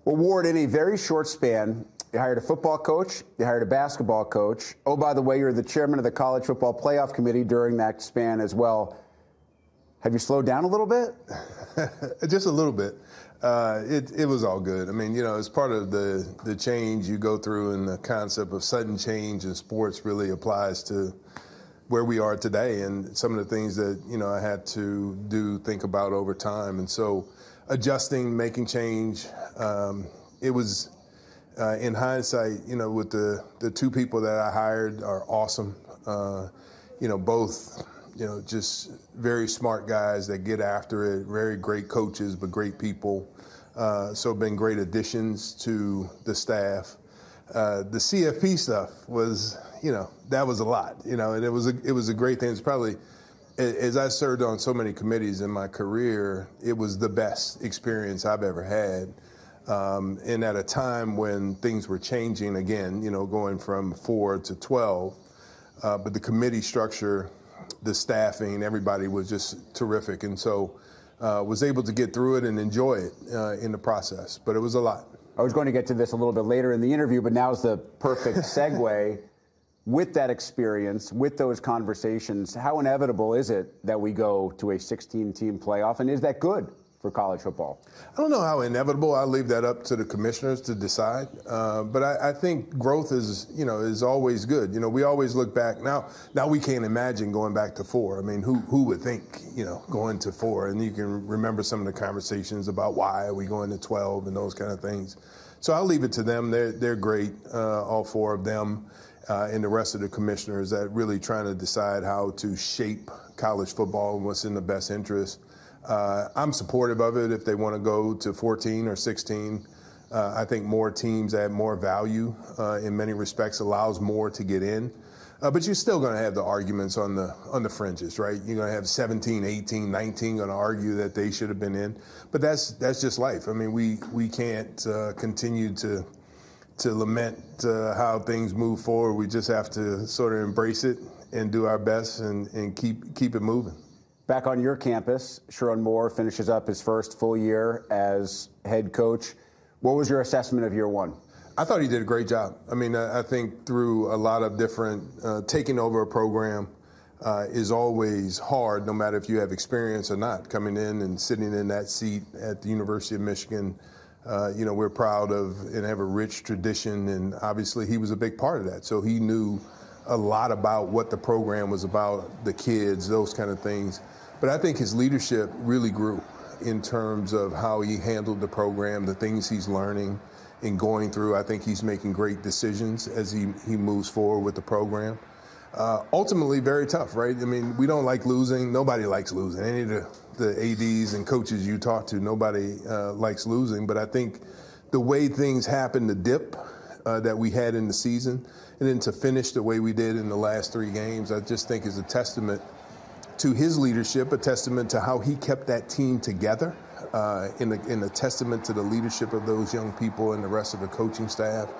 Well, Ward, in a very short span, you hired a football coach, you hired a basketball coach. Oh, by the way, you're the chairman of the College Football Playoff Committee during that span as well. Have you slowed down a little bit? Just a little bit. It was all good. I mean, you know, it's part of the change you go through, and the concept of sudden change in sports really applies to where we are today and some of the things that, you know, I had to think about over time. And so adjusting, making change, it was, in hindsight, you know, with the two people that I hired are awesome. You know, both, you know, just very smart guys that get after it, very great coaches, but great people. So been great additions to the staff. The CFP stuff was, you know, that was a lot, you know, and it was a great thing. It's probably, as I served on so many committees in my career, it was the best experience I've ever had. And at a time when things were changing again, you know, going from 4 to 12, but the committee structure, the staffing, everybody was just terrific. And so was able to get through it and enjoy it in the process. But it was a lot. I was going to get to this a little bit later in the interview, but now's the perfect segue. With that experience, with those conversations, how inevitable is it that we go to a 16-team playoff, and is that good for college football? I don't know how inevitable. I'll leave that up to the commissioners to decide. But I think growth is always good. You know, we always look back. Now we can't imagine going back to 4. I mean, who would think, you know, going to 4? And you can remember some of the conversations about why are we going to 12 and those kind of things. So I'll leave it to them. They're great, all 4 of them. And the rest of the commissioners that really trying to decide how to shape college football and what's in the best interest. I'm supportive of it if they want to go to 14 or 16. I think more teams add more value in many respects, allows more to get in. But you're still going to have the arguments on the fringes, right? You're going to have 17, 18, 19 going to argue that they should have been in. But that's just life. I mean, we can't continue to lament how things move forward. We just have to sort of embrace it and do our best and keep it moving. Back on your campus, Sherrone Moore finishes up his first full year as head coach. What was your assessment of year one? I thought he did a great job. I mean, I think through a lot of different, taking over a program is always hard, no matter if you have experience or not. Coming in and sitting in that seat at the University of Michigan, you know, we're proud of and have a rich tradition, and obviously he was a big part of that. So he knew a lot about what the program was about, the kids, those kind of things. But I think his leadership really grew in terms of how he handled the program, the things he's learning and going through. I think he's making great decisions as he moves forward with the program. Ultimately, very tough, right? I mean, we don't like losing. Nobody likes losing. Any of the ADs and coaches you talk to, nobody likes losing. But I think the way things happened, the dip that we had in the season, and then to finish the way we did in the last 3 games, I just think is a testament to his leadership, a testament to how he kept that team together, in a testament to the leadership of those young people and the rest of the coaching staff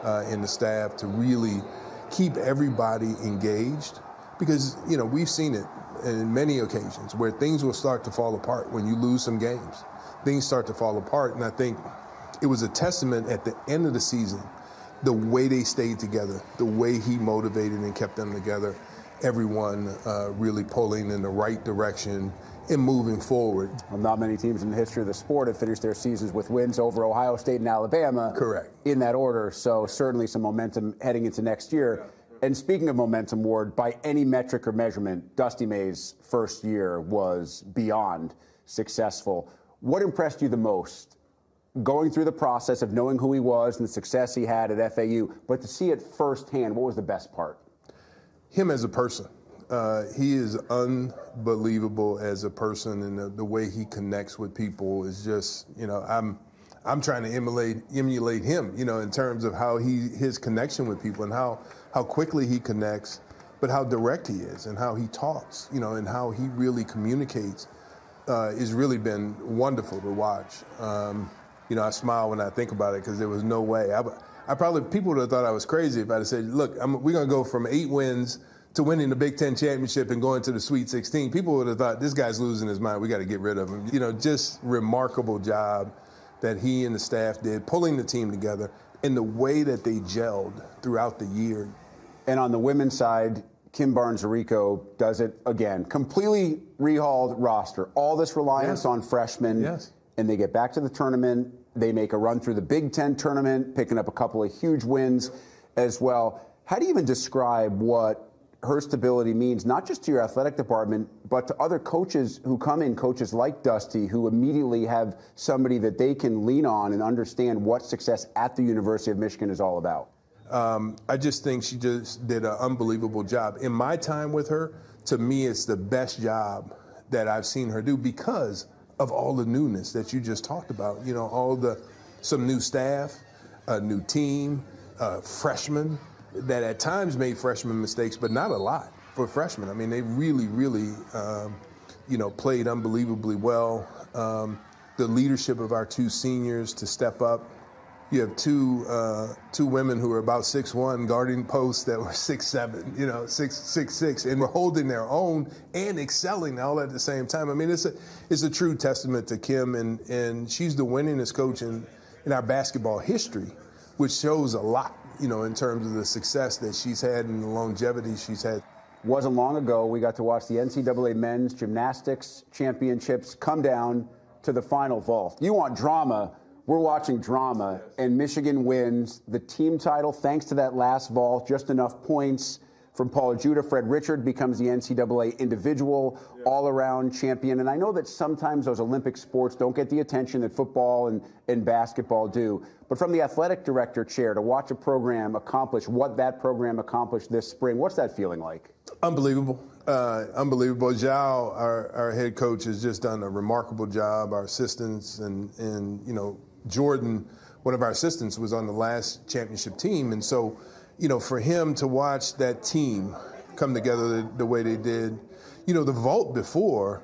and the staff to really keep everybody engaged. Because, you know, we've seen it in many occasions where things will start to fall apart when you lose some games. Things start to fall apart, and I think it was a testament at the end of the season, the way they stayed together, the way he motivated and kept them together, everyone really pulling in the right direction and moving forward. Well, not many teams in the history of the sport have finished their seasons with wins over Ohio State and Alabama. Correct. In that order, so certainly some momentum heading into next year. And speaking of momentum, Ward, by any metric or measurement, Dusty May's first year was beyond successful. What impressed you the most? Going through the process of knowing who he was and the success he had at FAU, but to see it firsthand, what was the best part? Him as a person. He is unbelievable as a person, and the way he connects with people is just, you know, I'm trying to emulate him, you know, in terms of how his connection with people and how quickly he connects, but how direct he is and how he talks, you know, and how he really communicates has really been wonderful to watch. You know, I smile when I think about it because there was no way. People would have thought I was crazy if I'd have said, look, we're going to go from 8 wins to winning the Big Ten championship and going to the Sweet 16. People would have thought, this guy's losing his mind. We got to get rid of him. You know, just remarkable job that he and the staff did, pulling the team together, and the way that they gelled throughout the year. And on the women's side, Kim Barnes-Arico does it again. Completely rehauled roster. All this reliance on freshmen. Yes. And they get back to the tournament. They make a run through the Big Ten tournament, picking up a couple of huge wins as well. How do you even describe what her stability means, not just to your athletic department, but to other coaches who come in, coaches like Dusty, who immediately have somebody that they can lean on and understand what success at the University of Michigan is all about? I just think she just did an unbelievable job. In my time with her, to me, it's the best job that I've seen her do because of all the newness that you just talked about. You know, some new staff, a new team, freshmen that at times made freshman mistakes, but not a lot for freshmen. I mean, they really, really, played unbelievably well. The leadership of our two seniors to step up. You have two women who are about 6'1", guarding posts that were 6'7", 6'6", and were holding their own and excelling all at the same time. I mean, it's a true testament to Kim, and she's the winningest coach in our basketball history, which shows a lot, in terms of the success that she's had and the longevity she's had. Wasn't long ago we got to watch the NCAA men's gymnastics championships come down to the final vault. You want drama? We're watching drama, and Michigan wins the team title thanks to that last vault, just enough points from Paula Judah. Fred Richard becomes the NCAA individual all-around champion. And I know that sometimes those Olympic sports don't get the attention that football and basketball do. But from the athletic director chair, to watch a program accomplish what that program accomplished this spring, what's that feeling like? Unbelievable. Unbelievable. Zhao, our head coach, has just done a remarkable job. Our assistants and Jordan, one of our assistants, was on the last championship team. And so, for him to watch that team come together the way they did, the vault before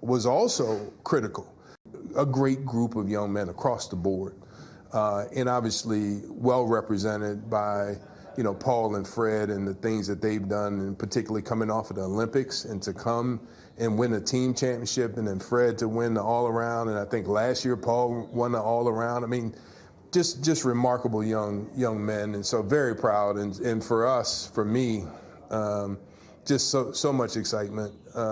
was also critical. A great group of young men across the board, and obviously well represented by, Paul and Fred and the things that they've done, and particularly coming off of the Olympics and to come and win a team championship, and then Fred to win the all-around. And I think last year Paul won the all-around. I mean, just remarkable young men, and so very proud. And for us, for me, just so much excitement.